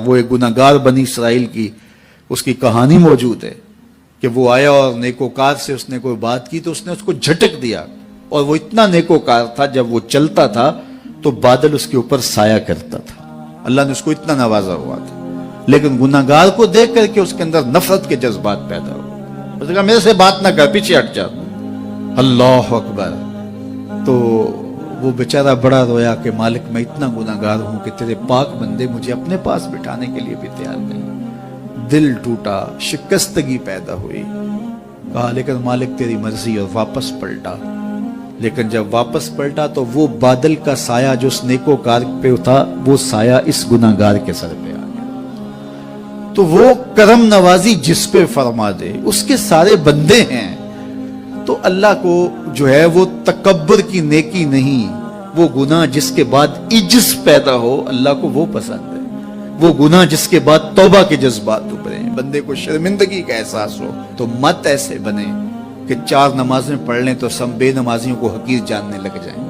وہ ایک गुनाहगार बनी इसराइल की उसकी कहानी मौजूद है कि वो आया और नेकोकार से उसने कोई बात की तो उसने उसको झटक दिया, और वो इतना नेकोकार था जब वो चलता था तो बादल उसके ऊपर साया करता था। अल्लाह ने उसको इतना नवाजा हुआ था, लेकिन गुनाहगार को देख करके उसके अंदर नफरत के जज्बात पैदा हुए। उसने कहा मेरे से बात ना कर, पीछे हट जा। अल्लाह अकबर। तो वो बेचारा बड़ा रोया कि मालिक मैं इतना गुनाहगार हूं कि तेरे पाक बंदे मुझे अपने पास बिठाने के लिए भी तैयार नहीं। दिल टूटा, शिकस्तगी पैदा हुई। कहा लेकिन मालिक तेरी मर्जी, और वापस पलटा। लेकिन जब वापस पलटा तो वो बादल का साया जो उस नेकोकार पे था, वो साया इस गुनाहगार के सर पे आ गया। तो वो करम नवाजी जिस पे फरमा दे उसके सारे बंदे हैं। तो अल्लाह को जो है वो तकब्बुर की नेकी नहीं, वो गुनाह जिसके बाद इज्ज पैदा हो, अल्लाह को वो पसंद है। वो गुनाह जिसके बाद तौबा के जज्बात उभरे, बंदे को शर्मिंदगी का एहसास हो। तो मत ऐसे बने कि 4 नमाजें पढ़ लें तो सब बेनमाजियों को हकीर जानने लग जाएं।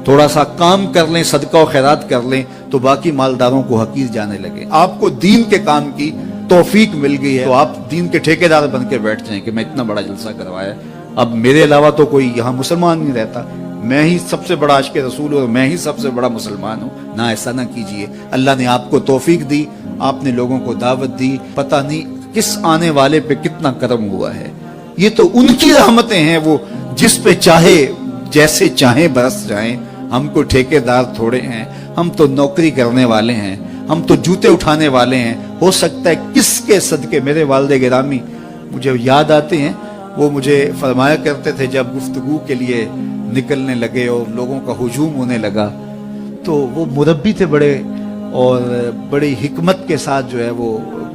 थोड़ा सा काम कर लें, सदका और खैरात कर लें तो बाकी मालदारों को हकीर जाने लगे। आपको दीन के काम की तौफीक मिल गई है तो आप दीन के ठेकेदार बन के बैठ जाएं कि मैं इतना बड़ा जलसा करवाया, अब मेरे अलावा तो कोई यहाँ मुसलमान नहीं रहता, मैं ही सबसे बड़ा आशिक़े रसूल और मैं ही सबसे बड़ा मुसलमान हूँ। ना, ऐसा ना कीजिए। अल्लाह ने आपको तौफीक दी, आपने लोगों को दावत दी, पता नहीं किस आने वाले पे कितना करम हुआ है। ये तो उनकी रहमतें हैं, वो जिस पे चाहे जैसे चाहे बरस जाएं। हम को ठेकेदार थोड़े हैं, हम तो नौकरी करने वाले हैं, हम तो जूते उठाने वाले हैं। हो सकता है किसके सदके मेरे वालिद गिरामी मुझे याद आते हैं, वो मुझे फरमाया करते थे जब गुफ्तगू के लिए निकलने लगे और लोगों का हुजूम होने लगा, तो वो मुरब्बी थे बड़े, और बड़ी हिकमत के साथ जो है वो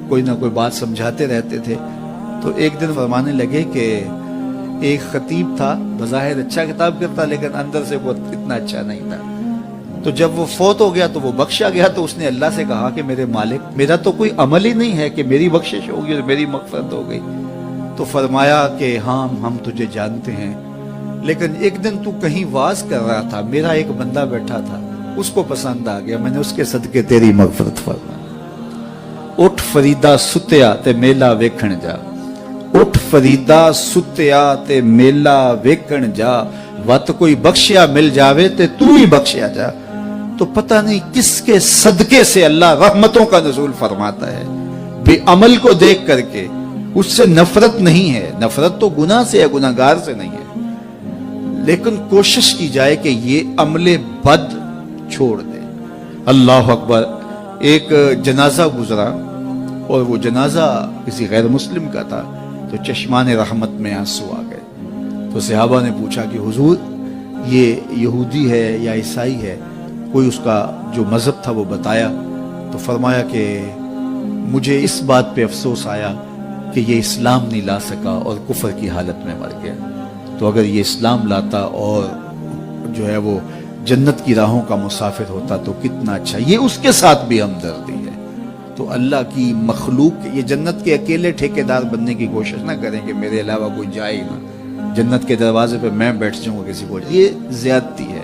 कोई ना कोई बात समझाते रहते थे। तो एक दिन फरमाने लगे कि एक खतीब था, बज़ाहिर अच्छा किताब करता लेकिन अंदर से वो इतना अच्छा नहीं था। तो जब वो फौत हो गया तो वो बख्शा गया, तो उसने अल्लाह से कहा कि मेरे मालिक, मेरा तो कोई अमल ही नहीं है कि मेरी बख्शिश होगी और मेरी मग़फ़िरत हो गई। तो फरमाया कि हाँ हम तुझे जानते हैं, लेकिन एक दिन तू कहीं वाज कर रहा था, मेरा एक बंदा बैठा था, उसको पसंद आ गया, मैंने उसके सदके तेरी मग़फ़िरत फरमाई। उठ फरीदा सुत्या ते मेला वेखण जा, उठ फरीदा सुत्या ते मेला वेखण जा, वत कोई बख्शिया मिल जावे ते तू ही बख्शिया जा। तो पता नहीं किसके सदके से अल्लाह रहमतों का नज़ूल फरमाता है। बेअमल को देख करके उससे नफरत नहीं है, नफरत तो गुनाह से है, गुनाहगार से नहीं है। लेकिन कोशिश की जाए कि ये अमले बद छोड़ दे। अल्लाह अकबर। एक जनाजा गुजरा और वो जनाजा किसी गैर मुस्लिम का था, तो चश्मान रहमत में आंसू आ गए। तो सहाबा ने पूछा कि हुजूर ये यहूदी है या ईसाई है, कोई उसका जो मजहब था वो बताया। तो फरमाया कि मुझे इस बात पे अफसोस आया कि ये इस्लाम नहीं ला सका और कुफर की हालत में मर गया। तो अगर ये इस्लाम लाता और जो है वो जन्नत की राहों का मुसाफिर होता तो कितना अच्छा। ये उसके साथ भी हमदर्दी है। तो अल्लाह की मखलूक, ये जन्नत के अकेले ठेकेदार बनने की कोशिश ना करें कि मेरे अलावा कोई जाए ना, जन्नत के दरवाजे पे मैं बैठ जाऊंगा किसी को, ये ज्यादती है।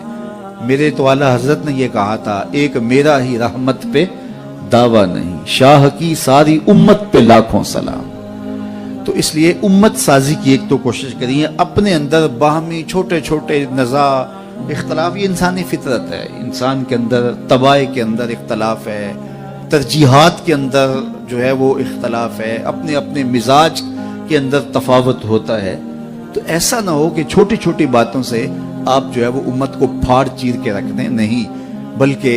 मेरे तो आला हजरत ने ये कहा था, एक मेरा ही रहमत पे दावा नहीं, शाह की सारी उम्मत पे लाखों सलाम। तो इसलिए उम्मत साजी की एक तो कोशिश करिए, अपने अंदर बाहमी छोटे छोटे नज़ा इख्तलाफ, ये इंसानी फितरत है। इंसान के अंदर तबाह के अंदर इख्तलाफ है, तरजीहात के अंदर जो है वो इख्तलाफ है, अपने अपने मिजाज के अंदर तफावत होता है। तो ऐसा ना हो कि छोटी छोटी बातों से आप जो है वो उम्मत को फाड़ चीर के रख दें, नहीं, बल्कि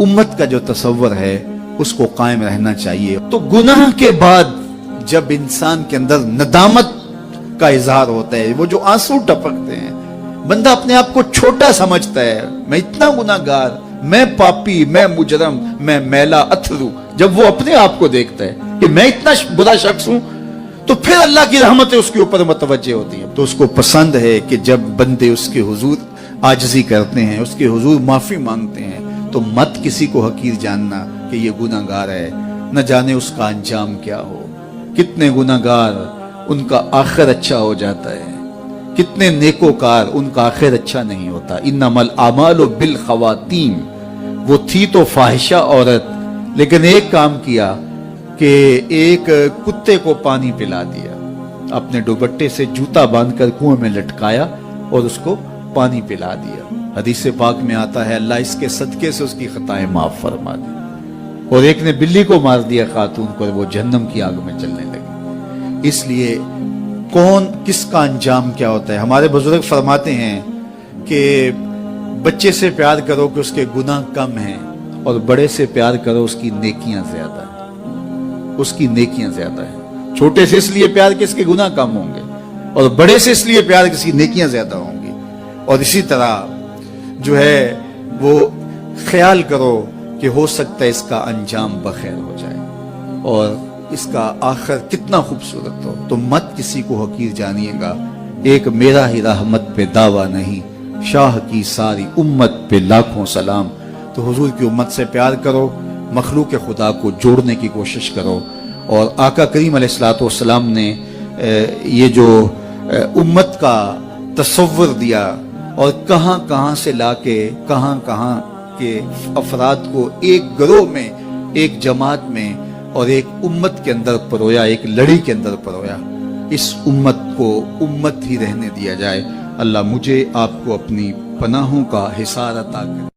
उम्मत का जो तसव्वुर है उसको कायम रहना चाहिए। तो गुनाह के बाद जब इंसान के अंदर नदामत का इजहार होता है, वो जो आंसू टपकते हैं, बंदा अपने आप को छोटा समझता है, मैं इतना गुनाहगार, मैं पापी, मैं मुजरम, मैं मैला अथरू। जब वो अपने आप को देखता है कि मैं इतना बुरा शख्स हूं, तो फिर अल्लाह की रहमतें उसके ऊपर मुतवज्जे होती हैं। तो उसको पसंद है कि जब बंदे उसके हुजूर आजिज़ी करते हैं, उसके हुजूर माफी मांगते हैं, तो मत किसी को हकीर जानना कि ये गुनाहगार है, न जाने उसका अंजाम क्या हो। कितने गुनाहगार उनका आखिर अच्छा हो जाता है, कितने नेकोकार उनका आखिर अच्छा नहीं होता। इन्नमल आमालु बिल खवातीम, वो थी तो फाहिशा औरत لیکن ایک کام کیا کہ ایک کتے کو پانی پلا دیا، اپنے دوپٹے سے جوتا باندھ کر کنویں میں لٹکایا اور اس کو پانی پلا دیا۔ حدیث پاک میں آتا ہے اللہ اس کے صدقے سے اس کی خطائیں معاف فرما دی۔ اور ایک نے بلی کو مار دیا خاتون کو، اور وہ جہنم کی آگ میں جلنے لگی۔ اس لیے کون کس کا انجام کیا ہوتا ہے؟ ہمارے بزرگ فرماتے ہیں کہ بچے سے پیار کرو کہ اس کے گناہ کم ہیں، اور بڑے سے پیار کرو اس کی نیکیاں زیادہ ہیں، اس کی نیکیاں زیادہ ہیں۔ چھوٹے سے اس لیے پیار کہ اس کے گناہ کم ہوں گے، اور بڑے سے اس لیے پیار کہ اس کی نیکیاں زیادہ ہوں گی۔ اور اسی طرح جو ہے وہ خیال کرو کہ ہو سکتا ہے اس کا انجام بخیر ہو جائے اور اس کا آخر کتنا خوبصورت ہو، تو مت کسی کو حقیر جانیے گا۔ ایک میرا ہی رحمت پہ دعویٰ نہیں، شاہ کی ساری امت پہ لاکھوں سلام۔ تو حضور کی امت سے پیار کرو، مخلوق خدا کو جوڑنے کی کوشش کرو۔ اور آقا کریم علیہ الصلوۃ والسلام نے یہ جو امت کا تصور دیا اور کہاں کہاں سے لا کے کہاں کہاں کے افراد کو ایک گروہ میں، ایک جماعت میں اور ایک امت کے اندر پرویا، ایک لڑی کے اندر پرویا، اس امت کو امت ہی رہنے دیا جائے۔ اللہ مجھے آپ کو اپنی پناہوں کا حصار عطا کرے۔